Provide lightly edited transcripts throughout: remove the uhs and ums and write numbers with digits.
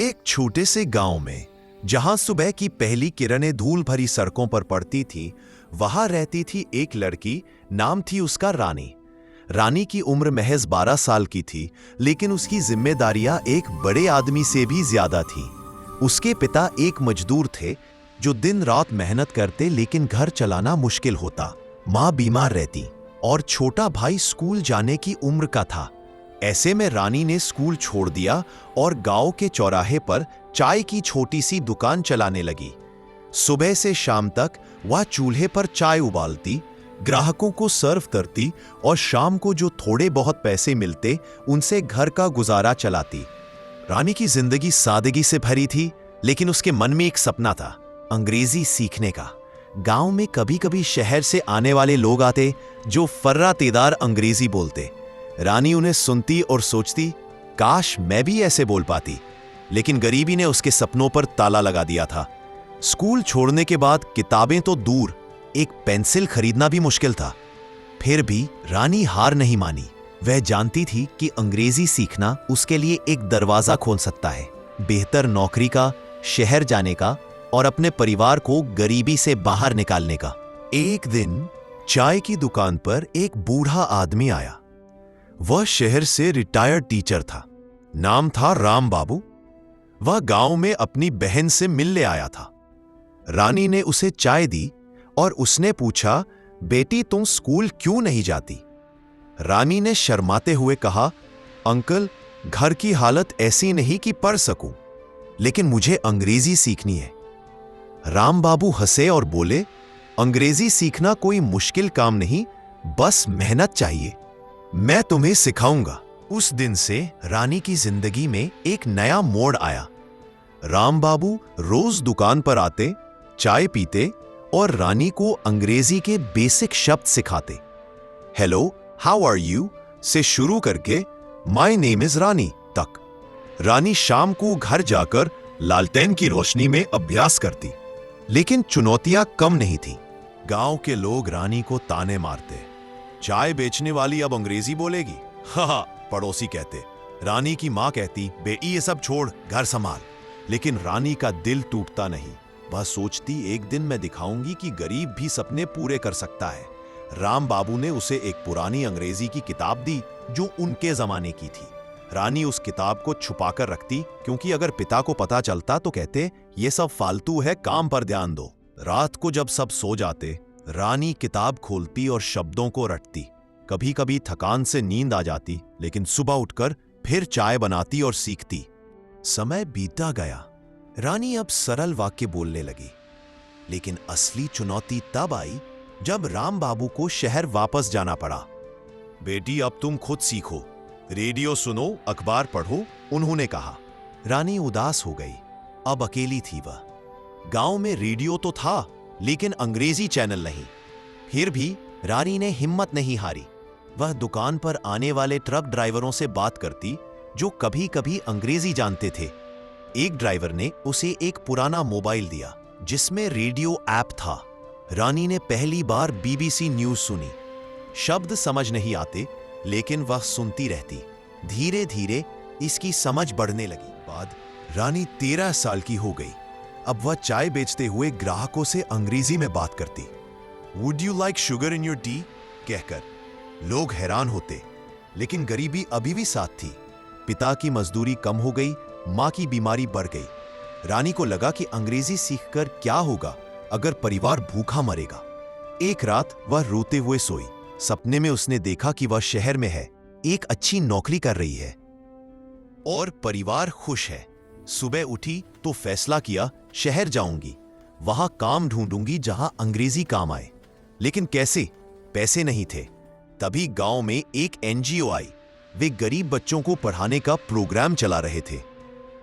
एक छोटे से गांव में जहां सुबह की पहली किरणें धूल भरी सड़कों पर पड़ती थी, वहां रहती थी एक लड़की। नाम थी उसका रानी। रानी की उम्र महज 12 साल की थी, लेकिन उसकी जिम्मेदारियां एक बड़े आदमी से भी ज्यादा थी। उसके पिता एक मजदूर थे जो दिन रात मेहनत करते, लेकिन घर चलाना मुश्किल होता। माँ बीमार रहती और छोटा भाई स्कूल जाने की उम्र का था। ऐसे में रानी ने स्कूल छोड़ दिया और गांव के चौराहे पर चाय की छोटी सी दुकान चलाने लगी। सुबह से शाम तक वह चूल्हे पर चाय उबालती, ग्राहकों को सर्व करती और शाम को जो थोड़े बहुत पैसे मिलते उनसे घर का गुजारा चलाती। रानी की जिंदगी सादगी से भरी थी, लेकिन उसके मन में एक सपना था, अंग्रेजी सीखने का। गांव में कभी कभी शहर से आने वाले लोग आते जो फर्रातेदार अंग्रेजी बोलते। रानी उन्हें सुनती और सोचती, काश मैं भी ऐसे बोल पाती। लेकिन गरीबी ने उसके सपनों पर ताला लगा दिया था। स्कूल छोड़ने के बाद किताबें तो दूर, एक पेंसिल खरीदना भी मुश्किल था। फिर भी रानी हार नहीं मानी। वह जानती थी कि अंग्रेजी सीखना उसके लिए एक दरवाजा खोल सकता है, बेहतर नौकरी का, शहर जाने का और अपने परिवार को गरीबी से बाहर निकालने का। एक दिन चाय की दुकान पर एक बूढ़ा आदमी आया। वह शहर से रिटायर्ड टीचर था। नाम था राम बाबू। वह गांव में अपनी बहन से मिलने आया था। रानी ने उसे चाय दी और उसने पूछा, बेटी तुम स्कूल क्यों नहीं जाती? रानी ने शर्माते हुए कहा, अंकल घर की हालत ऐसी नहीं कि पढ़ सकूं, लेकिन मुझे अंग्रेजी सीखनी है। राम बाबू हंसे और बोले, अंग्रेजी सीखना कोई मुश्किल काम नहीं, बस मेहनत चाहिए। मैं तुम्हें सिखाऊंगा। उस दिन से रानी की जिंदगी में एक नया मोड़ आया। राम बाबू रोज दुकान पर आते, चाय पीते और रानी को अंग्रेजी के बेसिक शब्द सिखाते। हेलो, हाउ आर यू से शुरू करके माय नेम इज रानी तक। रानी शाम को घर जाकर लालटेन की रोशनी में अभ्यास करती। लेकिन चुनौतियां कम नहीं थी। गांव के लोग रानी को ताने मारते, चाय बेचने वाली अब अंग्रेजी बोलेगी। हा, पड़ोसी कहते। रानी की मां कहती, बेटी ये सब छोड़, घर संभाल। लेकिन रानी का दिल टूटता नहीं। वह सोचती, एक दिन मैं दिखाऊंगी कि गरीब भी सपने पूरे कर सकता है। राम बाबू ने उसे एक पुरानी अंग्रेजी की किताब दी जो उनके जमाने की थी। रानी उस किताब को छुपाकर रखती, क्योंकि अगर पिता को पता चलता तो कहते, ये सब फालतू है, काम पर ध्यान दो। रात को जब सब सो जाते, रानी किताब खोलती और शब्दों को रटती। कभी कभी थकान से नींद आ जाती, लेकिन सुबह उठकर फिर चाय बनाती और सीखती। समय बीता गया। रानी अब सरल वाक्य बोलने लगी। लेकिन असली चुनौती तब आई जब राम बाबू को शहर वापस जाना पड़ा। बेटी अब तुम खुद सीखो, रेडियो सुनो, अखबार पढ़ो, उन्होंने कहा। रानी उदास हो गई। अब अकेली थी वह। गांव में रेडियो तो था, लेकिन अंग्रेजी चैनल नहीं। फिर भी रानी ने हिम्मत नहीं हारी। वह दुकान पर आने वाले ट्रक ड्राइवरों से बात करती जो कभी कभी अंग्रेजी जानते थे। एक ड्राइवर ने उसे एक पुराना मोबाइल दिया जिसमें रेडियो ऐप था। रानी ने पहली बार बीबीसी न्यूज सुनी। शब्द समझ नहीं आते, लेकिन वह सुनती रहती। धीरे धीरे इसकी समझ बढ़ने लगी। बाद रानी 13 साल की हो गई। अब वह चाय बेचते हुए ग्राहकों से अंग्रेजी में बात करती। Would you like sugar in your T कहकर। लोग हैरान होते, लेकिन गरीबी अभी भी साथ थी। पिता की मजदूरी कम हो गई, मां की बीमारी बढ़ गई। रानी को लगा कि अंग्रेजी सीखकर क्या होगा अगर परिवार भूखा मरेगा। एक रात वह रोते हुए सोई। सपने में उसने देखा कि वह शहर में है, एक अच्छी नौकरी कर रही है और परिवार खुश है। सुबह उठी तो फैसला किया, शहर जाऊंगी, वहां काम ढूंढूंगी जहां अंग्रेजी काम आए। लेकिन कैसे? पैसे नहीं थे। तभी गांव में एक एनजीओ आई। वे गरीब बच्चों को पढ़ाने का प्रोग्राम चला रहे थे।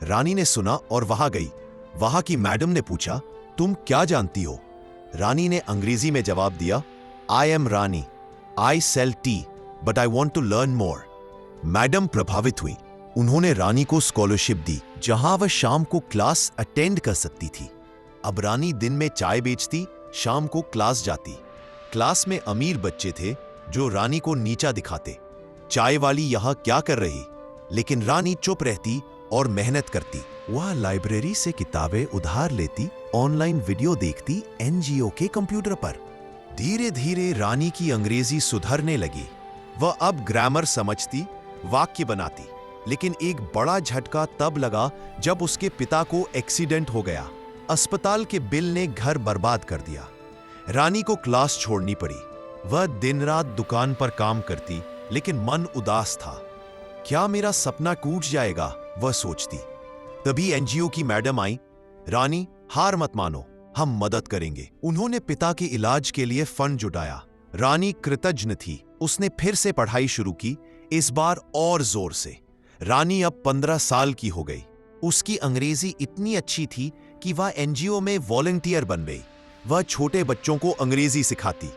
रानी ने सुना और वहां गई। वहां की मैडम ने पूछा, तुम क्या जानती हो? रानी ने अंग्रेजी में जवाब दिया, I am Rani, I sell tea, but I want to learn more. Madam प्रभावित हुई। उन्होंने रानी को स्कॉलरशिप दी, जहां वह शाम को क्लास अटेंड कर सकती थी। अब रानी दिन में चाय बेचती, शाम को क्लास जाती। क्लास में अमीर बच्चे थे जो रानी को नीचा दिखाते। चाय वाली यहां क्या कर रही? लेकिन रानी चुप रहती और मेहनत करती। वह लाइब्रेरी से किताबें उधार लेती, ऑनलाइन वीडियो देखती एनजीओ के कंप्यूटर पर। धीरे धीरे रानी की अंग्रेजी सुधरने लगी। वह अब ग्रामर समझती, वाक्य बनाती। लेकिन एक बड़ा झटका तब लगा जब उसके पिता को एक्सीडेंट हो गया। अस्पताल के बिल ने घर बर्बाद कर दिया। रानी को क्लास छोड़नी पड़ी। वह दिन रात दुकान पर काम करती, लेकिन मन उदास था। क्या मेरा सपना टूट जाएगा, वह सोचती। तभी एनजीओ की मैडम आई। रानी, हार मत मानो, हम मदद करेंगे। उन्होंने पिता के इलाज के लिए फंड जुटाया। रानी कृतज्ञ थी। उसने फिर से पढ़ाई शुरू की, इस बार और जोर से। रानी अब 15 साल की हो गई। उसकी अंग्रेजी इतनी अच्छी थी कि वह एनजीओ में वॉलंटियर बन गई। वह छोटे बच्चों को अंग्रेजी सिखाती।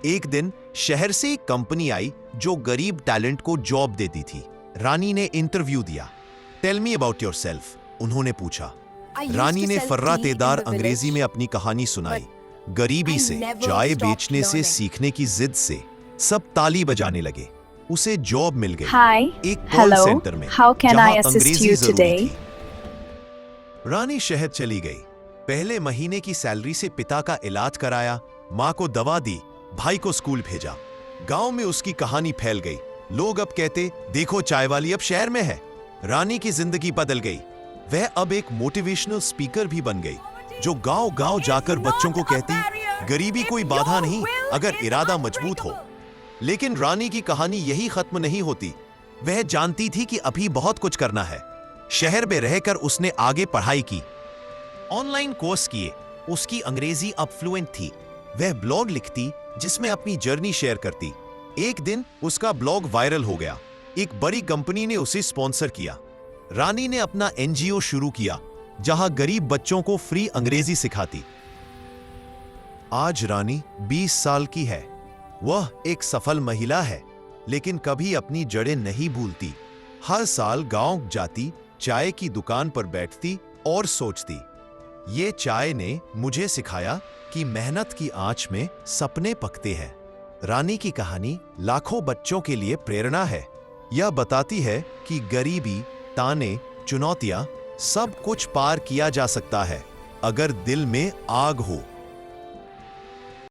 एक दिन शहर से एक कंपनी आई जो गरीब टैलेंट को जॉब देती थी। रानी ने इंटरव्यू दिया। टेल मी अबाउट योरसेल्फ, उन्होंने पूछा। रानी ने फर्रातेदार अंग्रेजी में अपनी कहानी सुनाई। गरीबी से, चाय बेचने से सीखने की जिद से सब ताली बजाने लगे। उसे जॉब मिल गई एक कॉल सेंटर में, जहां अंग्रेजी जरूरी थी। रानी शहर चली गई। पहले महीने की सैलरी से पिता का इलाज कराया, माँ को दवा दी, भाई को स्कूल भेजा। गांव में उसकी कहानी फैल गई। लोग अब कहते, देखो चाय वाली अब शहर में है। रानी की जिंदगी बदल गई। वह अब एक मोटिवेशनल स्पीकर भी बन गई, जो गांव गांव जाकर बच्चों को कहती, गरीबी कोई बाधा नहीं अगर इरादा मजबूत हो। लेकिन रानी की कहानी यही खत्म नहीं होती। वह जानती थी कि अभी बहुत कुछ करना है। शहर में रहकर उसने आगे पढ़ाई की, ऑनलाइन कोर्स किए। उसकी अंग्रेजी अब फ्लुएंट थी। वह ब्लॉग लिखती, जिसमें अपनी जर्नी शेयर करती। एक दिन उसका ब्लॉग वायरल हो गया। एक बड़ी कंपनी ने उसे स्पॉन्सर किया। रानी ने अपना एनजीओ शुरू किया, जहां गरीब बच्चों को फ्री अंग्रेजी सिखाती। आज रानी 20 साल की है। वह एक सफल महिला है, लेकिन कभी अपनी जड़ें नहीं भूलती। हर साल गांव जाती, चाय की दुकान पर बैठती और सोचती, ये चाय ने मुझे सिखाया कि मेहनत की आंच में सपने पकते हैं। रानी की कहानी लाखों बच्चों के लिए प्रेरणा है। यह बताती है कि गरीबी, ताने, चुनौतियां, सब कुछ पार किया जा सकता है अगर दिल में आग हो।